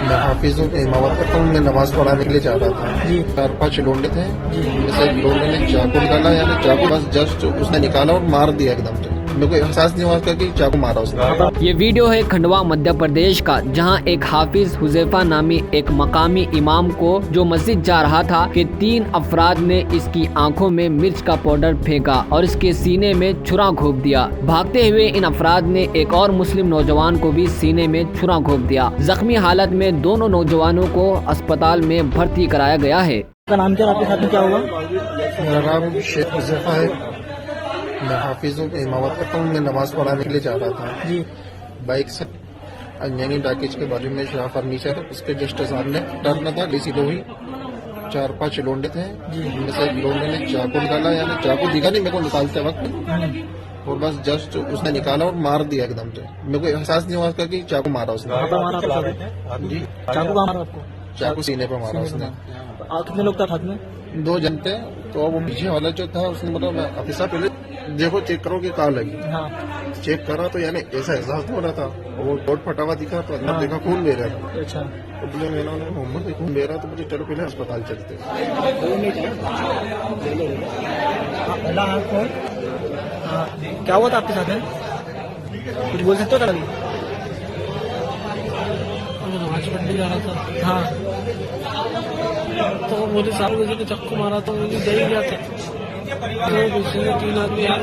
मैं हाफिज हूँ, इमामत करता हूँ। मैं नमाज पढ़ाने के लिए जा रहा था जी। 4-5 लोंडे थे जी। जैसे लोंडे ने चाकू निकाला, यानी चाकू बस जस्ट उसने निकाला और मार दिया एकदम से। मेरे को एहसास नहीं हुआ उसका कि चाकू मारा उसने। ये वीडियो है खंडवा मध्य प्रदेश का, जहां एक हाफिज हुजैफा नामी एक मकामी इमाम को जो मस्जिद जा रहा था कि 3 अफराद ने इसकी आंखों में मिर्च का पाउडर फेंका और इसके सीने में छुरा घोंप दिया। भागते हुए इन अफराद ने एक और मुस्लिम नौजवान को भी सीने में छुरा घोंप दिया। जख्मी हालत में दोनों नौजवानों को अस्पताल में भर्ती कराया गया है। का नाम क्या, आपके साथ में क्या हुआ? मेरा नाम शेख हुजैफा है। मैं हाफिज हूँ, इमामत करता हूँ। मैं नमाज पढ़ाने के लिए जा रहा था जी। बाइक से अंजनी डाकिज के बाजू में शाह फर्नीचर, उसके जस्ट सामने टर्न था, डीसी लोही। 4-5 लोंडे थे जैसे लोंडे ने चाकू निकाला, यानी चाकू दिखा नहीं मेरे को निकालते वक्त, और बस जस्ट उसने निकाला और मार दिया एकदम से। मेरे को एहसास नहीं हुआ उसका कि चाकू मारा उसने। कहाँ पे मारा आपको? जी, चाकू कहाँ मारा आपको? चाकू सीने पे मारा उसने। कितने लोग था साथ में? 2 जन थे। तो वो पीछे वाला जो था उसने मतलब अफिसा पहले देखो चेक करो कि कहाँ लगी। हाँ। चेक करा तो यानी ऐसा एहसास हो रहा था, वो कोट फटा हुआ दिखा तो अंदर देखा खून बह रहा था। अच्छा। तो बोले मैंने मोहम्मद भी खून बह रहा, तो मुझे चलो पहले अस्पताल चलते। हाँ। क्या हुआ था आपके साथ में? कुछ बोल सकते हो अभी? नमाज पढ़ने जा रहा था हाँ। तो मुझे 7 बजे ने चक्कू मारा तो मुझे दे ही गया था। 2 दूसरे 3 आदमी आए